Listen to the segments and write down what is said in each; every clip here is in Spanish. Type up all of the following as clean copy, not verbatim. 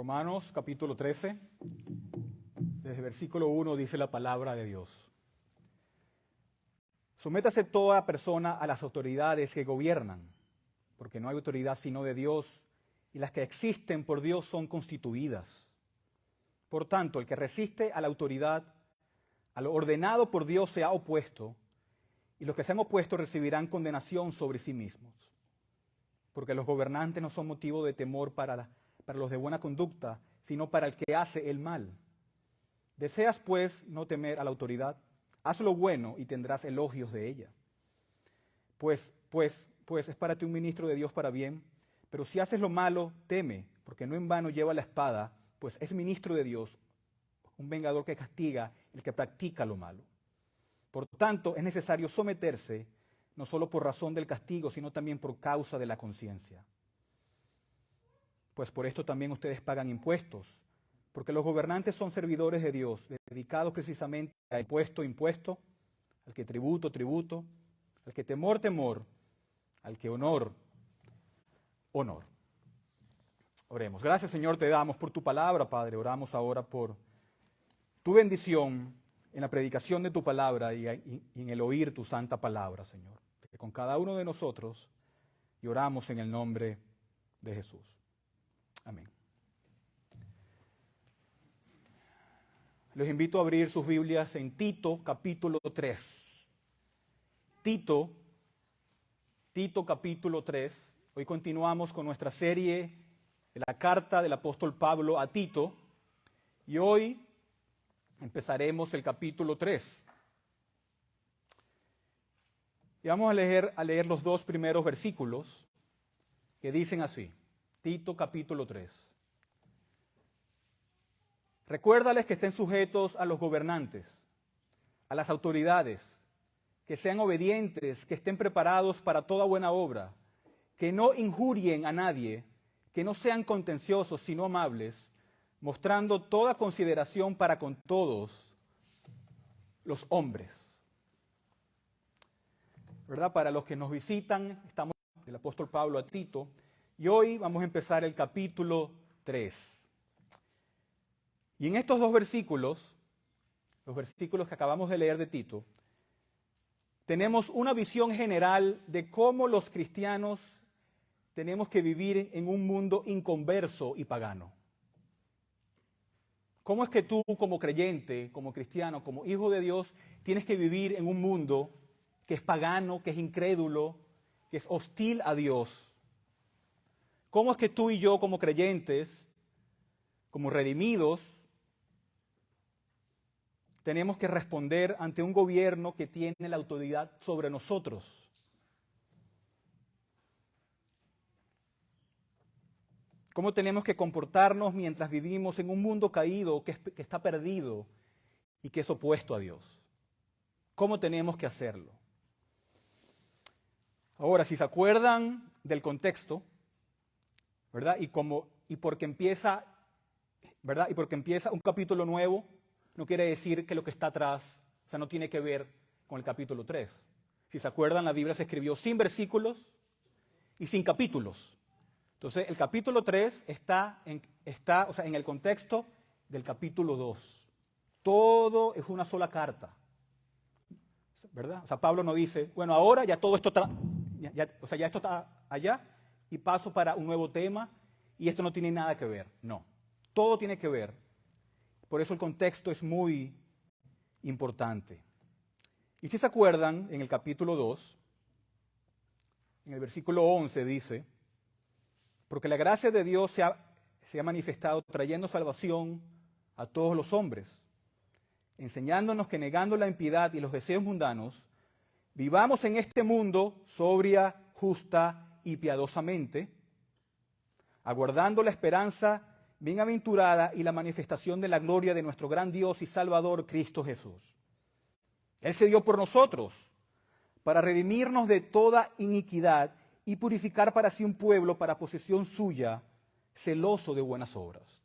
Romanos capítulo 13, desde versículo 1 dice la palabra de Dios. Sométase toda persona a las autoridades que gobiernan, porque no hay autoridad sino de Dios, y las que existen por Dios son constituidas. Por tanto, el que resiste a la autoridad, a lo ordenado por Dios se ha opuesto, y los que se han opuesto recibirán condenación sobre sí mismos. Porque los gobernantes no son motivo de temor para los de buena conducta, sino para el que hace el mal. Deseas, pues, no temer a la autoridad, haz lo bueno y tendrás elogios de ella. Pues es para ti un ministro de Dios para bien, pero si haces lo malo, teme, porque no en vano lleva la espada, pues es ministro de Dios, un vengador que castiga el que practica lo malo. Por tanto, es necesario someterse, no solo por razón del castigo, sino también por causa de la conciencia. Pues por esto también ustedes pagan impuestos, porque los gobernantes son servidores de Dios, dedicados precisamente a impuesto, al que tributo, al que temor, al que honor. Oremos. Gracias, Señor, te damos por tu palabra, Padre. Oramos ahora por tu bendición en la predicación de tu palabra y en el oír tu santa palabra, Señor. Que con cada uno de nosotros y oramos en el nombre de Jesús. Amén. Los invito a abrir sus Biblias en Tito, capítulo 3. Tito, capítulo 3. Hoy continuamos con nuestra serie de la carta del apóstol Pablo a Tito. Y hoy empezaremos el capítulo 3. Y vamos a leer los dos primeros versículos que dicen así. Tito capítulo 3. Recuérdales que estén sujetos a los gobernantes, a las autoridades, que sean obedientes, que estén preparados para toda buena obra, que no injurien a nadie, que no sean contenciosos, sino amables, mostrando toda consideración para con todos los hombres. ¿Verdad? Para los que nos visitan, estamos del apóstol Pablo a Tito, y hoy vamos a empezar el capítulo 3. Y en estos dos versículos, los versículos que acabamos de leer de Tito, tenemos una visión general de cómo los cristianos tenemos que vivir en un mundo inconverso y pagano. ¿Cómo es que tú como creyente, como cristiano, como hijo de Dios, tienes que vivir en un mundo que es pagano, que es incrédulo, que es hostil a Dios? ¿Cómo es que tú y yo como creyentes, como redimidos, tenemos que responder ante un gobierno que tiene la autoridad sobre nosotros? ¿Cómo tenemos que comportarnos mientras vivimos en un mundo caído que está perdido y que es opuesto a Dios? ¿Cómo tenemos que hacerlo? Ahora, si se acuerdan del contexto, ¿verdad? Y porque empieza un capítulo nuevo, no quiere decir que lo que está atrás, o sea, no tiene que ver con el capítulo 3. Si se acuerdan, la Biblia se escribió sin versículos y sin capítulos. Entonces, el capítulo 3 está en el contexto del capítulo 2. Todo es una sola carta, ¿verdad? O sea, Pablo no dice, bueno, ahora ya todo esto está, ya esto está allá y paso para un nuevo tema y esto no tiene nada que ver. No, todo tiene que ver. Por eso el contexto es muy importante. Y si se acuerdan, en el capítulo 2, en el versículo 11 dice, porque la gracia de Dios se ha manifestado trayendo salvación a todos los hombres, enseñándonos que negando la impiedad y los deseos mundanos, vivamos en este mundo sobria, justa y piadosamente, aguardando la esperanza bienaventurada y la manifestación de la gloria de nuestro gran Dios y Salvador, Cristo Jesús. Él se dio por nosotros, para redimirnos de toda iniquidad y purificar para sí un pueblo para posesión suya, celoso de buenas obras.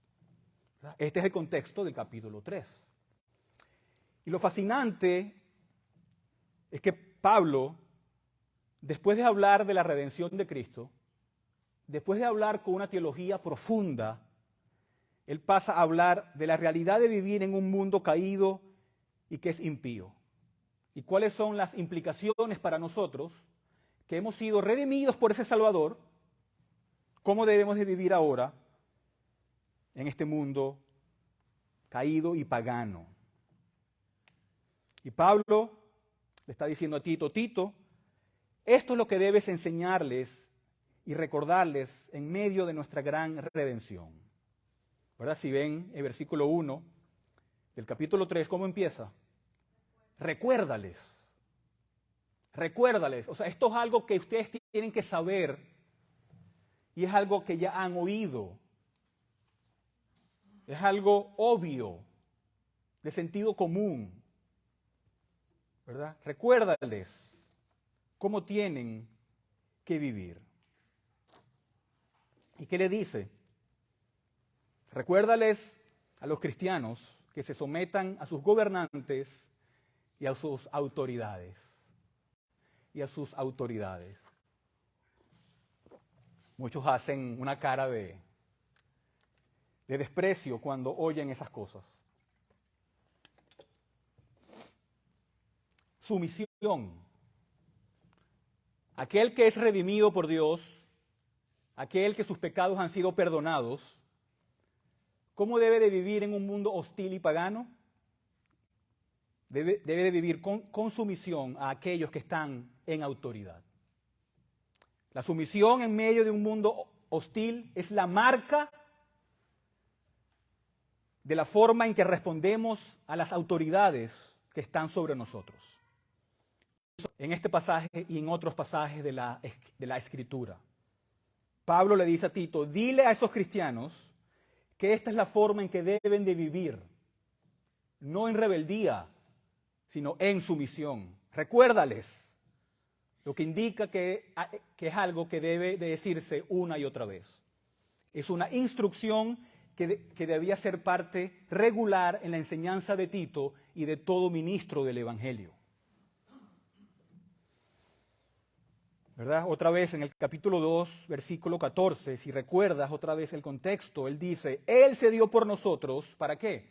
Este es el contexto del capítulo 3. Y lo fascinante es que Pablo, después de hablar de la redención de Cristo, después de hablar con una teología profunda, él pasa a hablar de la realidad de vivir en un mundo caído y que es impío. ¿Y cuáles son las implicaciones para nosotros que hemos sido redimidos por ese Salvador? ¿Cómo debemos de vivir ahora en este mundo caído y pagano? Y Pablo le está diciendo a Tito, Tito, esto es lo que debes enseñarles y recordarles en medio de nuestra gran redención. ¿Verdad? Si ven el versículo 1 del capítulo 3, ¿cómo empieza? Recuérdales. Recuérdales. O sea, esto es algo que ustedes tienen que saber y es algo que ya han oído. Es algo obvio, de sentido común. ¿Verdad? Recuérdales cómo tienen que vivir. ¿Y qué le dice? Recuérdales a los cristianos que se sometan a sus gobernantes y a sus autoridades. Y a sus autoridades. Muchos hacen una cara de desprecio cuando oyen esas cosas. Sumisión. Aquel que es redimido por Dios, aquel que sus pecados han sido perdonados, ¿cómo debe de vivir en un mundo hostil y pagano? Debe de vivir con sumisión a aquellos que están en autoridad. La sumisión en medio de un mundo hostil es la marca de la forma en que respondemos a las autoridades que están sobre nosotros. En este pasaje y en otros pasajes de la Escritura, Pablo le dice a Tito, dile a esos cristianos que esta es la forma en que deben de vivir, no en rebeldía, sino en sumisión. Recuérdales, lo que indica que es algo que debe de decirse una y otra vez. Es una instrucción que debía ser parte regular en la enseñanza de Tito y de todo ministro del Evangelio. ¿Verdad? Otra vez en el capítulo 2, versículo 14, si recuerdas otra vez el contexto, él dice, Él se dio por nosotros, ¿para qué?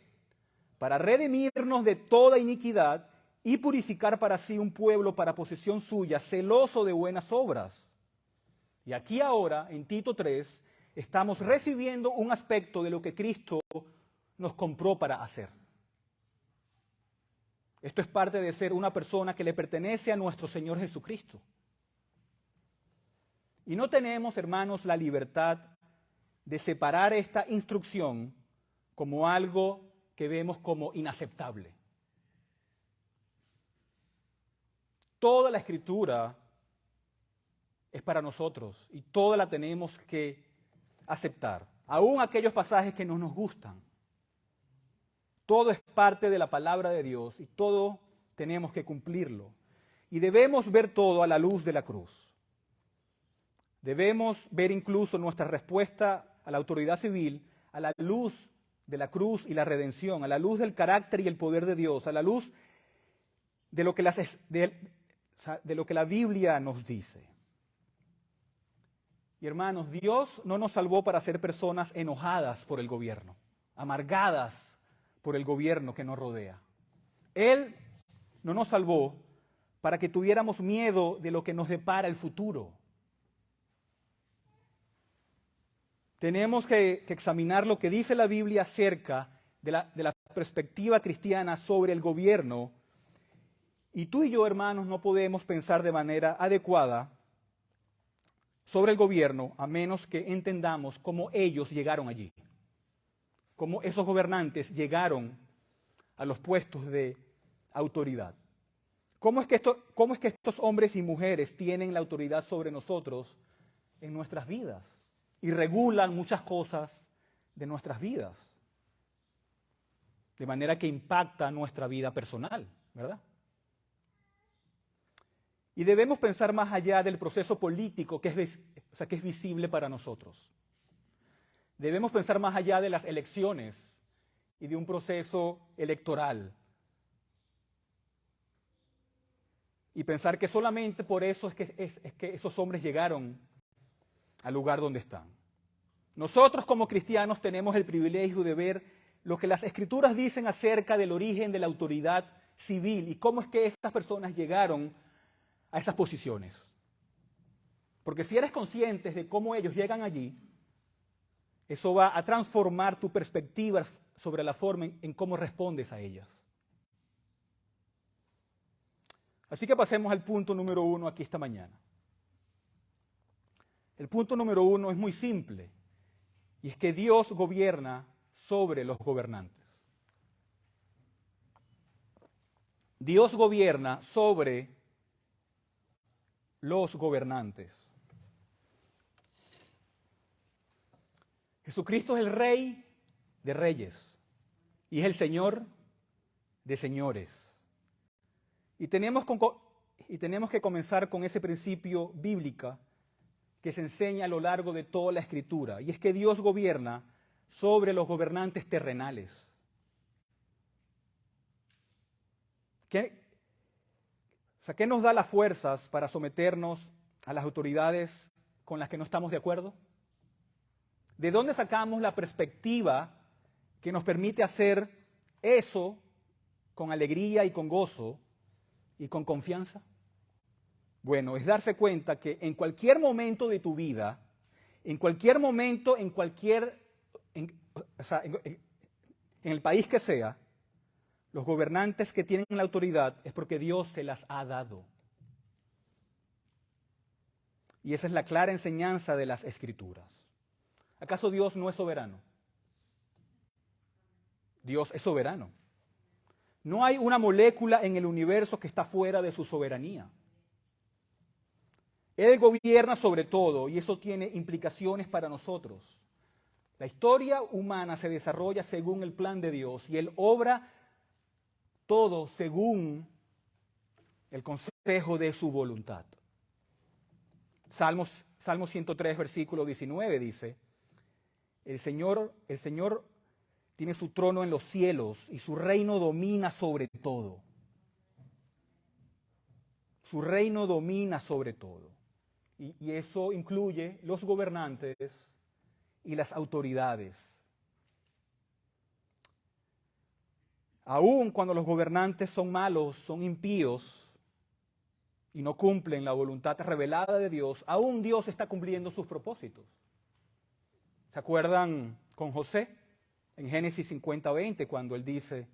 Para redimirnos de toda iniquidad y purificar para sí un pueblo para posesión suya, celoso de buenas obras. Y aquí ahora, en Tito 3, estamos recibiendo un aspecto de lo que Cristo nos compró para hacer. Esto es parte de ser una persona que le pertenece a nuestro Señor Jesucristo. Y no tenemos, hermanos, la libertad de separar esta instrucción como algo que vemos como inaceptable. Toda la Escritura es para nosotros y toda la tenemos que aceptar, aún aquellos pasajes que no nos gustan. Todo es parte de la palabra de Dios y todo tenemos que cumplirlo. Y debemos ver todo a la luz de la cruz. Debemos ver incluso nuestra respuesta a la autoridad civil a la luz de la cruz y la redención, a la luz del carácter y el poder de Dios, a la luz de lo que la Biblia nos dice. Y hermanos, Dios no nos salvó para ser personas enojadas por el gobierno, amargadas por el gobierno que nos rodea. Él no nos salvó para que tuviéramos miedo de lo que nos depara el futuro. Tenemos que examinar lo que dice la Biblia acerca de la perspectiva cristiana sobre el gobierno. Y tú y yo, hermanos, no podemos pensar de manera adecuada sobre el gobierno a menos que entendamos cómo ellos llegaron allí, cómo esos gobernantes llegaron a los puestos de autoridad. ¿Cómo es que estos hombres y mujeres tienen la autoridad sobre nosotros en nuestras vidas? Y regulan muchas cosas de nuestras vidas, de manera que impacta nuestra vida personal, ¿verdad? Y debemos pensar más allá del proceso político que es visible para nosotros. Debemos pensar más allá de las elecciones y de un proceso electoral. Y pensar que solamente por eso es que esos hombres llegaron al lugar donde están. Nosotros como cristianos tenemos el privilegio de ver lo que las Escrituras dicen acerca del origen de la autoridad civil y cómo es que estas personas llegaron a esas posiciones. Porque si eres consciente de cómo ellos llegan allí, eso va a transformar tu perspectiva sobre la forma en cómo respondes a ellas. Así que pasemos al punto número 1 aquí esta mañana. El punto número 1 es muy simple, y es que Dios gobierna sobre los gobernantes. Dios gobierna sobre los gobernantes. Jesucristo es el Rey de reyes y es el Señor de señores. Y tenemos que comenzar con ese principio bíblico que se enseña a lo largo de toda la Escritura, y es que Dios gobierna sobre los gobernantes terrenales. ¿Qué nos da las fuerzas para someternos a las autoridades con las que no estamos de acuerdo? ¿De dónde sacamos la perspectiva que nos permite hacer eso con alegría y con gozo y con confianza? Bueno, es darse cuenta que en cualquier momento de tu vida, en cualquier momento, en el país que sea, los gobernantes que tienen la autoridad es porque Dios se las ha dado. Y esa es la clara enseñanza de las Escrituras. ¿Acaso Dios no es soberano? Dios es soberano. No hay una molécula en el universo que está fuera de su soberanía. Él gobierna sobre todo y eso tiene implicaciones para nosotros. La historia humana se desarrolla según el plan de Dios y Él obra todo según el consejo de su voluntad. Salmo 103, versículo 19 dice, el Señor tiene su trono en los cielos y su reino domina sobre todo. Su reino domina sobre todo. Y eso incluye los gobernantes y las autoridades. Aun cuando los gobernantes son malos, son impíos y no cumplen la voluntad revelada de Dios, aún Dios está cumpliendo sus propósitos. ¿Se acuerdan con José en Génesis 50:20 cuando él dice,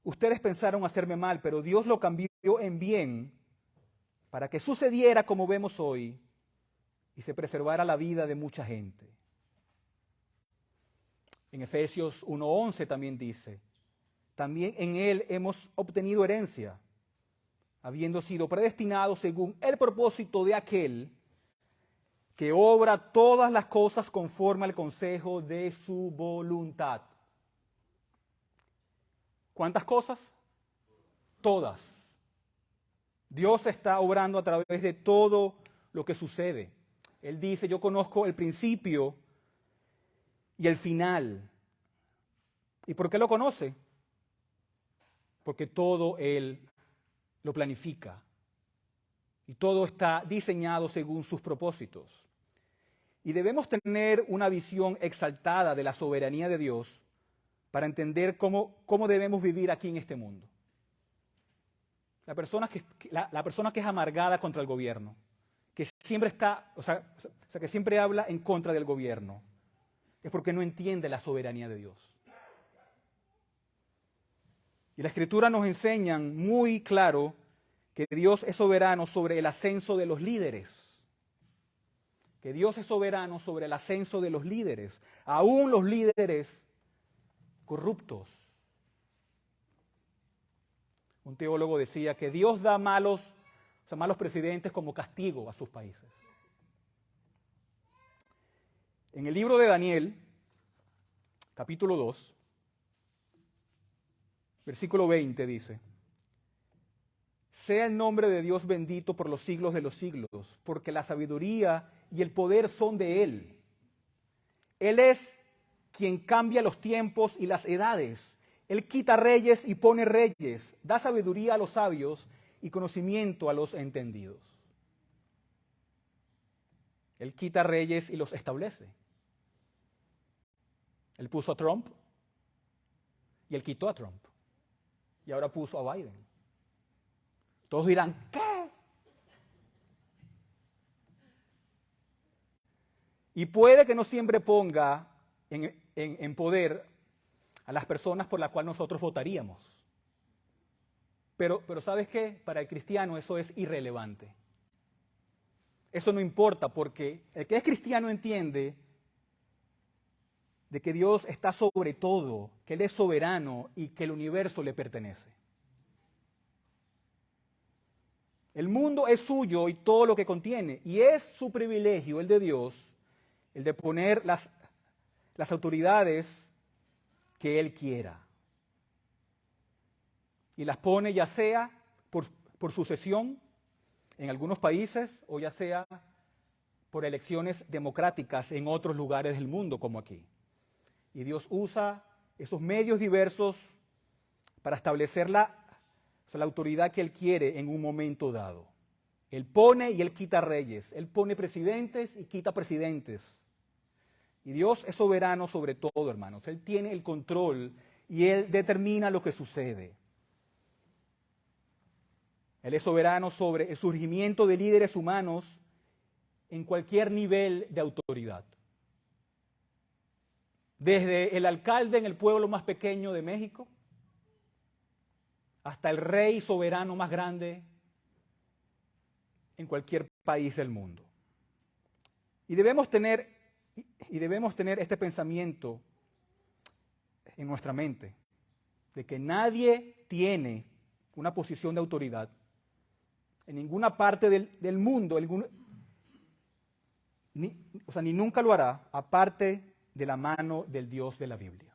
ustedes pensaron hacerme mal, pero Dios lo cambió en bien para que sucediera como vemos hoy y se preservara la vida de mucha gente? En Efesios 1:11 también dice, también en Él hemos obtenido herencia, habiendo sido predestinados según el propósito de aquel que obra todas las cosas conforme al consejo de su voluntad. ¿Cuántas cosas? Todas. Dios está obrando a través de todo lo que sucede. Él dice, yo conozco el principio y el final. ¿Y por qué lo conoce? Porque todo Él lo planifica. Y todo está diseñado según sus propósitos. Y debemos tener una visión exaltada de la soberanía de Dios para entender cómo debemos vivir aquí en este mundo. La persona que es amargada contra el gobierno, que siempre que siempre habla en contra del gobierno, es porque no entiende la soberanía de Dios. Y la Escritura nos enseña muy claro que Dios es soberano sobre el ascenso de los líderes. Que Dios es soberano sobre el ascenso de los líderes, aún los líderes corruptos. Un teólogo decía que Dios da malos presidentes como castigo a sus países. En el libro de Daniel, capítulo 2, versículo 20 dice, sea el nombre de Dios bendito por los siglos de los siglos, porque la sabiduría y el poder son de Él. Él es quien cambia los tiempos y las edades. Él quita reyes y pone reyes, da sabiduría a los sabios y conocimiento a los entendidos. Él quita reyes y los establece. Él puso a Trump y él quitó a Trump. Y ahora puso a Biden. Todos dirán, ¿qué? Y puede que no siempre ponga en poder a las personas por las cuales nosotros votaríamos. Pero ¿sabes qué? Para el cristiano eso es irrelevante. Eso no importa porque el que es cristiano entiende de que Dios está sobre todo, que Él es soberano y que el universo le pertenece. El mundo es suyo y todo lo que contiene, y es su privilegio, el de Dios, el de poner las autoridades que Él quiera. Y las pone ya sea por sucesión en algunos países o ya sea por elecciones democráticas en otros lugares del mundo como aquí. Y Dios usa esos medios diversos para establecer la autoridad que Él quiere en un momento dado. Él pone y Él quita reyes. Él pone presidentes y quita presidentes. Y Dios es soberano sobre todo, hermanos. Él tiene el control y Él determina lo que sucede. Él es soberano sobre el surgimiento de líderes humanos en cualquier nivel de autoridad. Desde el alcalde en el pueblo más pequeño de México hasta el rey soberano más grande en cualquier país del mundo. Y debemos tener este pensamiento en nuestra mente, de que nadie tiene una posición de autoridad en ninguna parte del mundo, ni nunca lo hará, aparte de la mano del Dios de la Biblia.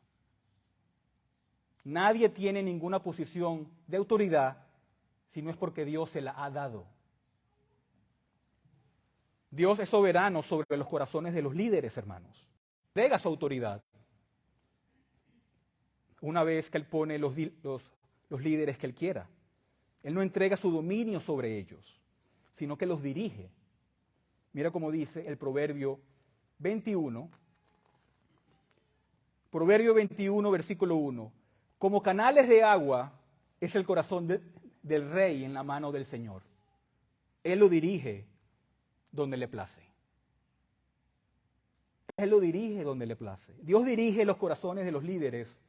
Nadie tiene ninguna posición de autoridad si no es porque Dios se la ha dado. Dios es soberano sobre los corazones de los líderes, hermanos. Entrega su autoridad una vez que Él pone los líderes que Él quiera. Él no entrega su dominio sobre ellos, sino que los dirige. Mira cómo dice el Proverbio 21. Proverbio 21, versículo 1. Como canales de agua es el corazón del rey en la mano del Señor. Él lo dirige donde le place. Él lo dirige donde le place. Dios dirige los corazones de los líderes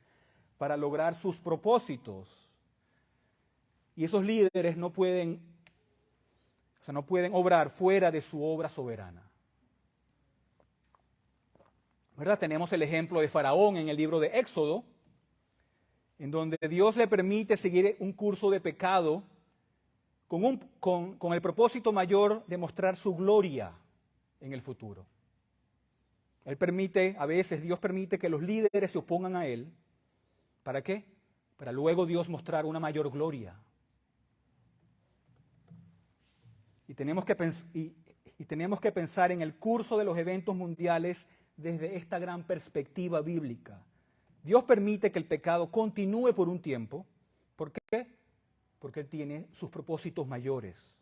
para lograr sus propósitos. Y esos líderes no pueden obrar fuera de su obra soberana. ¿Verdad? Tenemos el ejemplo de Faraón en el libro de Éxodo, en donde Dios le permite seguir un curso de pecado con el propósito mayor de mostrar su gloria en el futuro. Dios permite que los líderes se opongan a Él. ¿Para qué? Para luego Dios mostrar una mayor gloria. Y tenemos que pensar en el curso de los eventos mundiales desde esta gran perspectiva bíblica. Dios permite que el pecado continúe por un tiempo. ¿Por qué? Porque Él tiene sus propósitos mayores.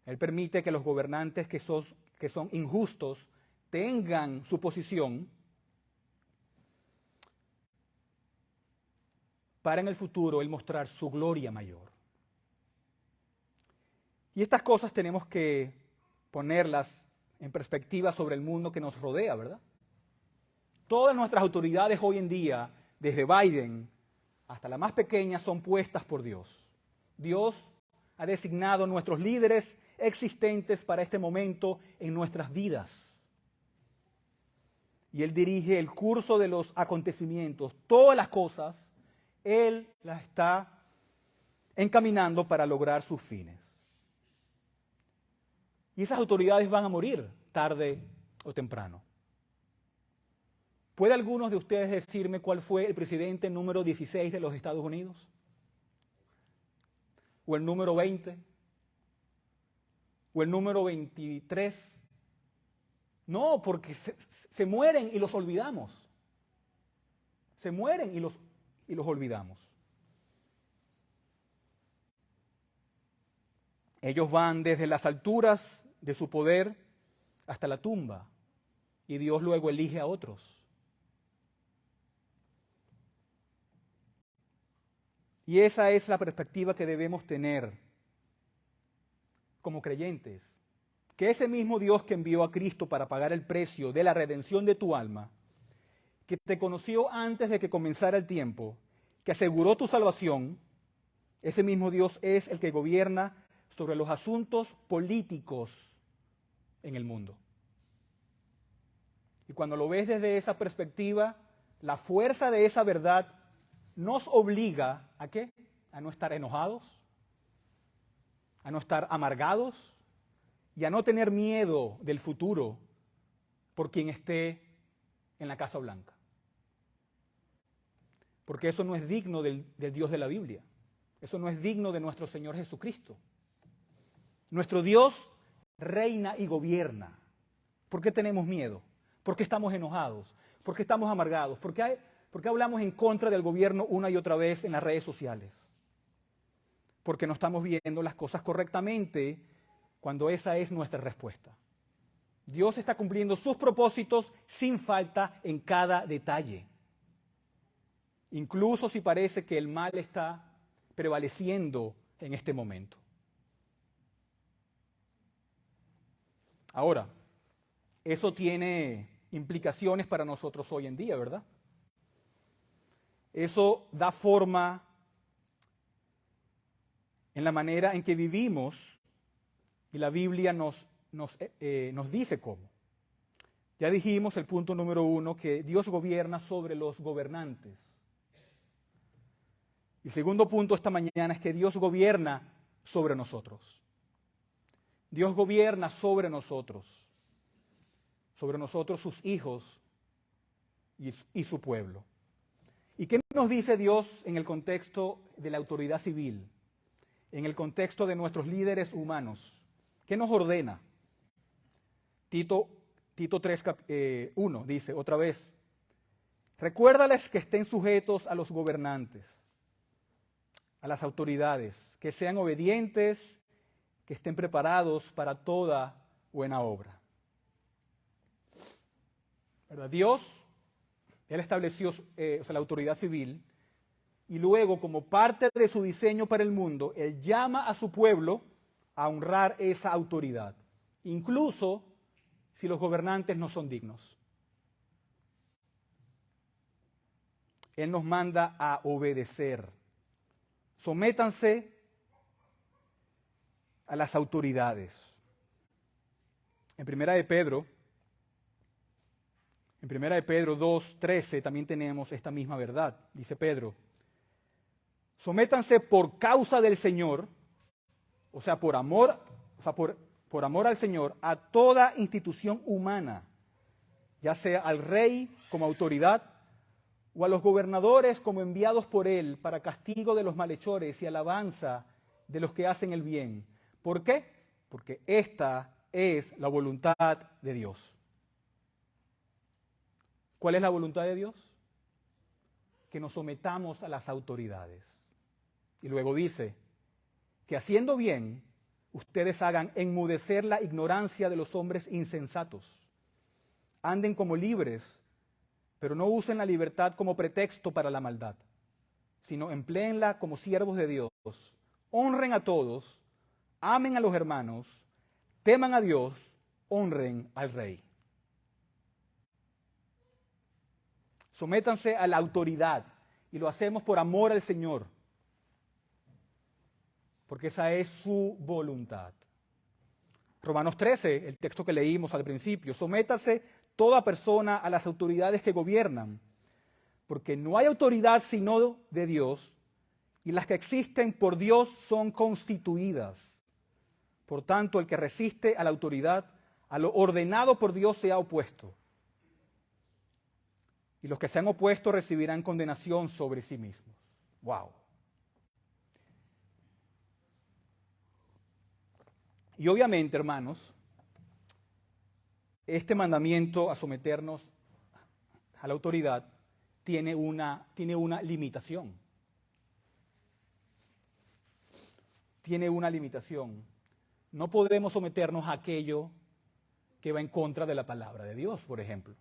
Él permite que los gobernantes que son injustos tengan su posición para en el futuro Él mostrar su gloria mayor. Y estas cosas tenemos que ponerlas en perspectiva sobre el mundo que nos rodea, ¿verdad? Todas nuestras autoridades hoy en día, desde Biden hasta la más pequeña, son puestas por Dios. Dios ha designado nuestros líderes existentes para este momento en nuestras vidas. Y Él dirige el curso de los acontecimientos. Todas las cosas, Él las está encaminando para lograr sus fines. Y esas autoridades van a morir tarde o temprano. ¿Puede algunos de ustedes decirme cuál fue el presidente número 16 de los Estados Unidos? ¿O el número 20? ¿O el número 23? No, porque se mueren y los olvidamos. Se mueren y los olvidamos. Ellos van desde las alturas de su poder hasta la tumba y Dios luego elige a otros. Y esa es la perspectiva que debemos tener como creyentes. Que ese mismo Dios que envió a Cristo para pagar el precio de la redención de tu alma, que te conoció antes de que comenzara el tiempo, que aseguró tu salvación, ese mismo Dios es el que gobierna sobre los asuntos políticos en el mundo. Y cuando lo ves desde esa perspectiva, la fuerza de esa verdad nos obliga ¿a qué? A no estar enojados, a no estar amargados y a no tener miedo del futuro por quien esté en la Casa Blanca. Porque eso no es digno del Dios de la Biblia. Eso no es digno de nuestro Señor Jesucristo. Nuestro Dios reina y gobierna. ¿Por qué tenemos miedo? ¿Por qué estamos enojados? ¿Por qué estamos amargados? ¿Por qué hablamos en contra del gobierno una y otra vez en las redes sociales? Porque no estamos viendo las cosas correctamente cuando esa es nuestra respuesta. Dios está cumpliendo sus propósitos sin falta en cada detalle. Incluso si parece que el mal está prevaleciendo en este momento. Ahora, eso tiene implicaciones para nosotros hoy en día, ¿verdad? Eso da forma en la manera en que vivimos y la Biblia nos dice cómo. Ya dijimos el punto número 1, que Dios gobierna sobre los gobernantes. El segundo punto esta mañana es que Dios gobierna sobre nosotros. Dios gobierna sobre nosotros sus hijos y su pueblo. ¿Y qué nos dice Dios en el contexto de la autoridad civil? En el contexto de nuestros líderes humanos. ¿Qué nos ordena? Tito 3:1 dice otra vez: recuérdales que estén sujetos a los gobernantes, a las autoridades, que sean obedientes, que estén preparados para toda buena obra. ¿Verdad? Dios, Él estableció la autoridad civil y luego, como parte de su diseño para el mundo, Él llama a su pueblo a honrar esa autoridad, incluso si los gobernantes no son dignos. Él nos manda a obedecer. Sométanse a las autoridades. En Primera de Pedro 2:13 también tenemos esta misma verdad. Dice Pedro: sométanse por causa del Señor, o sea, por amor al Señor, a toda institución humana, ya sea al rey como autoridad o a los gobernadores como enviados por él para castigo de los malhechores y alabanza de los que hacen el bien. ¿Por qué? Porque esta es la voluntad de Dios. ¿Cuál es la voluntad de Dios? Que nos sometamos a las autoridades. Y luego dice que haciendo bien, ustedes hagan enmudecer la ignorancia de los hombres insensatos. Anden como libres, pero no usen la libertad como pretexto para la maldad, sino empléenla como siervos de Dios. Honren a todos, amen a los hermanos, teman a Dios, honren al Rey. Sométanse a la autoridad y lo hacemos por amor al Señor, porque esa es su voluntad. Romanos 13, el texto que leímos al principio: sométase toda persona a las autoridades que gobiernan, porque no hay autoridad sino de Dios, y las que existen por Dios son constituidas. Por tanto, el que resiste a la autoridad, a lo ordenado por Dios, se ha opuesto. Y los que se han opuesto recibirán condenación sobre sí mismos. ¡Wow! Y obviamente, hermanos, este mandamiento a someternos a la autoridad tiene una limitación. Tiene una limitación. No podemos someternos a aquello que va en contra de la palabra de Dios, por ejemplo.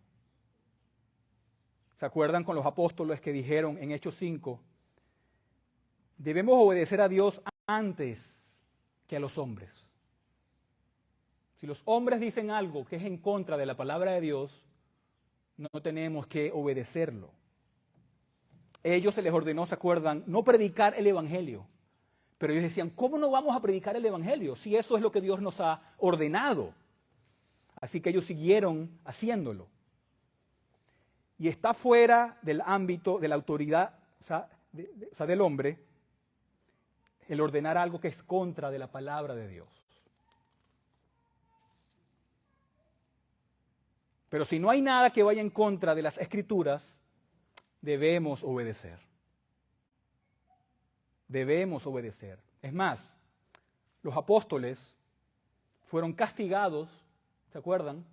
¿Se acuerdan con los apóstoles que dijeron en Hechos 5? debemos obedecer a Dios antes que a los hombres. Si los hombres dicen algo que es en contra de la palabra de Dios, no tenemos que obedecerlo. Ellos se les ordenó, ¿se acuerdan?, no predicar el Evangelio. Pero ellos decían, ¿cómo no vamos a predicar el Evangelio si eso es lo que Dios nos ha ordenado? Así que ellos siguieron haciéndolo. Y está fuera del ámbito de la autoridad, del hombre, el ordenar algo que es contra de la palabra de Dios. Pero si no hay nada que vaya en contra de las Escrituras, debemos obedecer. Debemos obedecer. Es más, los apóstoles fueron castigados, ¿se acuerdan?,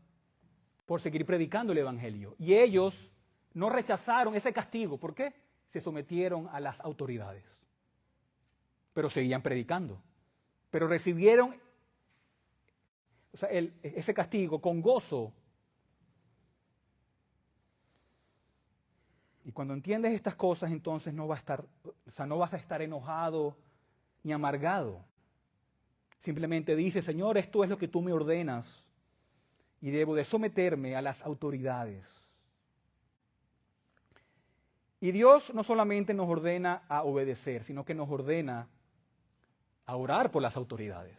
por seguir predicando el Evangelio. Y ellos no rechazaron ese castigo. ¿Por qué? Se sometieron a las autoridades. Pero seguían predicando. Pero recibieron ese castigo con gozo. Y cuando entiendes estas cosas, entonces no vas a estar enojado ni amargado. Simplemente dices, Señor, esto es lo que tú me ordenas y debo de someterme a las autoridades. Y Dios no solamente nos ordena a obedecer, sino que nos ordena a orar por las autoridades.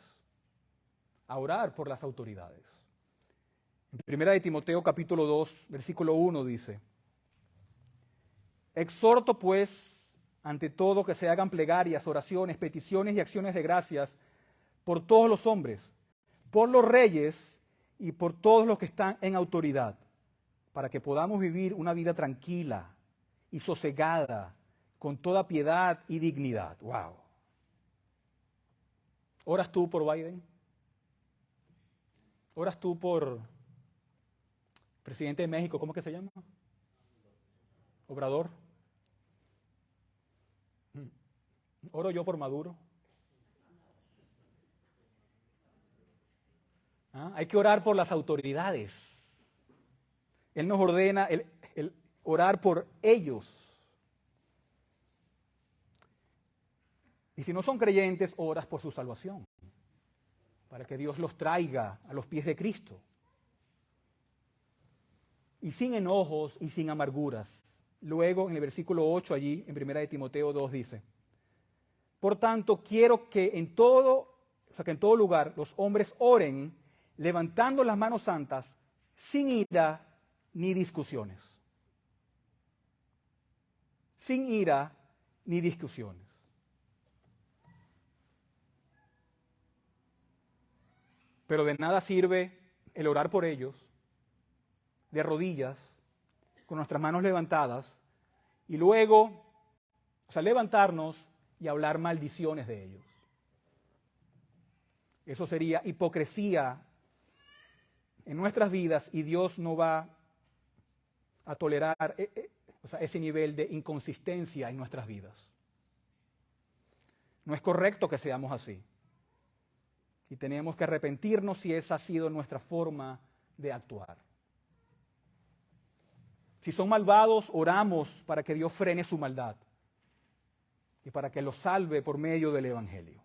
A orar por las autoridades. En 1 de Timoteo capítulo 2, versículo 1 dice, exhorto pues ante todo que se hagan plegarias, oraciones, peticiones y acciones de gracias por todos los hombres, por los reyes y por todos los que están en autoridad, para que podamos vivir una vida tranquila y sosegada, con toda piedad y dignidad. ¡Wow! ¿Oras tú por Biden? ¿Oras tú por presidente de México? ¿Cómo que se llama? Obrador. ¿Oro yo por Maduro? Hay que orar por las autoridades. Él nos ordena el orar por ellos. Y si no son creyentes, oras por su salvación, para que Dios los traiga a los pies de Cristo. Y sin enojos y sin amarguras. Luego, en el versículo 8 allí, en 1 de Timoteo 2 dice, por tanto, quiero que en todo lugar los hombres oren levantando las manos santas, sin ira ni discusiones. Sin ira ni discusiones. Pero de nada sirve el orar por ellos, de rodillas, con nuestras manos levantadas, y luego, levantarnos y hablar maldiciones de ellos. Eso sería hipocresía en nuestras vidas y Dios no va a tolerar ese nivel de inconsistencia en nuestras vidas. No es correcto que seamos así. Y tenemos que arrepentirnos si esa ha sido nuestra forma de actuar. Si son malvados, oramos para que Dios frene su maldad y para que los salve por medio del Evangelio.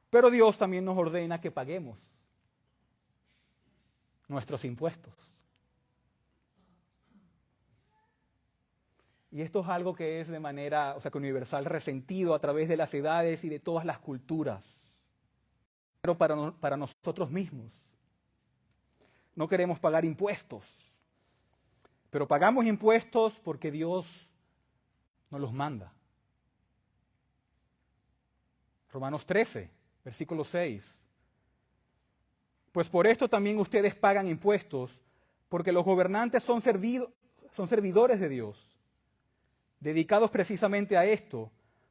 Pero Dios también nos ordena que paguemos nuestros impuestos. Y esto es algo que es de manera, universal, resentido a través de las edades y de todas las culturas. Pero para nosotros mismos. No queremos pagar impuestos. Pero pagamos impuestos porque Dios nos los manda. Romanos 13, versículo 6. Pues por esto también ustedes pagan impuestos, porque los gobernantes son servidores de Dios, dedicados precisamente a esto.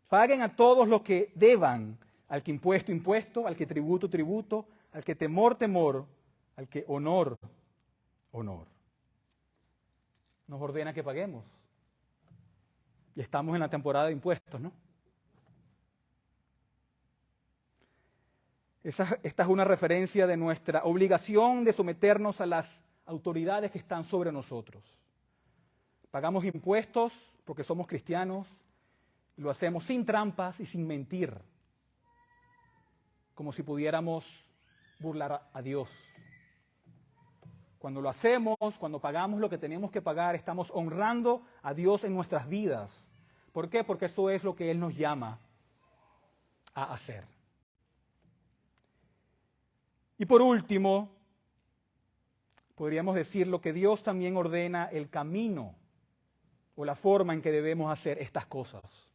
Paguen a todos lo que deban, al que impuesto, impuesto, al que tributo, tributo, al que temor, temor, al que honor, honor. Nos ordena que paguemos. Y estamos en la temporada de impuestos, ¿no? Esta es una referencia de nuestra obligación de someternos a las autoridades que están sobre nosotros, Pagamos impuestos porque somos cristianos, y lo hacemos sin trampas y sin mentir, como si pudiéramos burlar a Dios. Cuando lo hacemos, cuando pagamos lo que tenemos que pagar, estamos honrando a Dios en nuestras vidas. ¿Por qué? Porque eso es lo que Él nos llama a hacer. Y por último, podríamos decir lo que Dios también ordena el camino o la forma en que debemos hacer estas cosas.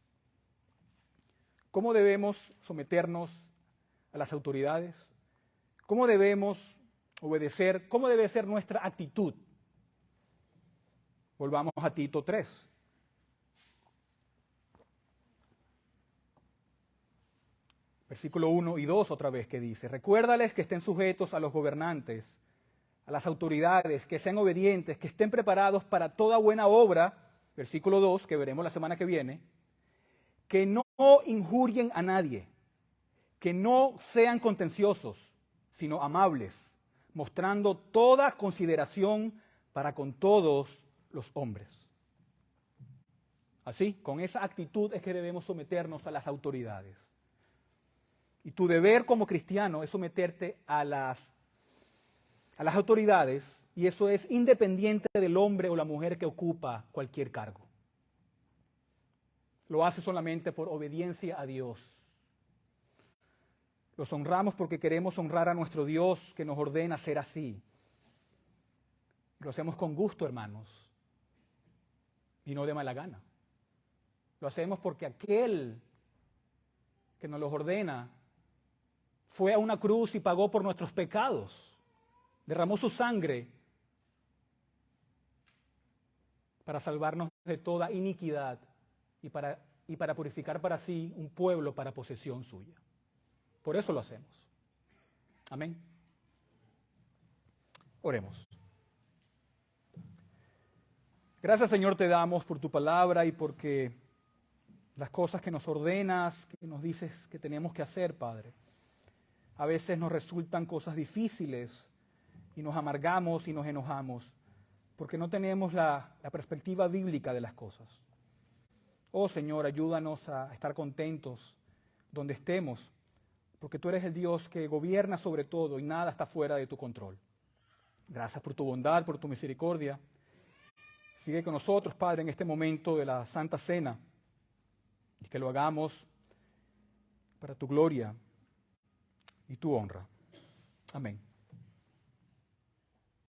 ¿Cómo debemos someternos a las autoridades? ¿Cómo debemos obedecer? ¿Cómo debe ser nuestra actitud? Volvamos a Tito 3. Versículo 1 y 2 otra vez que dice, recuérdales que estén sujetos a los gobernantes, a las autoridades, que sean obedientes, que estén preparados para toda buena obra, versículo 2, que veremos la semana que viene, que no injurien a nadie, que no sean contenciosos, sino amables, mostrando toda consideración para con todos los hombres. Así, con esa actitud es que debemos someternos a las autoridades. Y tu deber como cristiano es someterte a las autoridades, y eso es independiente del hombre o la mujer que ocupa cualquier cargo. Lo hace solamente por obediencia a Dios. Los honramos porque queremos honrar a nuestro Dios que nos ordena ser así. Lo hacemos con gusto, hermanos, y no de mala gana. Lo hacemos porque aquel que nos los ordena fue a una cruz y pagó por nuestros pecados. Derramó su sangre para salvarnos de toda iniquidad y para purificar para sí un pueblo para posesión suya. Por eso lo hacemos. Amén. Oremos. Gracias, Señor, te damos por tu palabra y porque las cosas que nos ordenas, que nos dices que tenemos que hacer, Padre, a veces nos resultan cosas difíciles y nos amargamos y nos enojamos porque no tenemos la perspectiva bíblica de las cosas. Oh Señor, ayúdanos a estar contentos donde estemos, porque tú eres el Dios que gobierna sobre todo y nada está fuera de tu control. Gracias por tu bondad, por tu misericordia. Sigue con nosotros, Padre, en este momento de la Santa Cena y que lo hagamos para tu gloria y tu honra. Amén.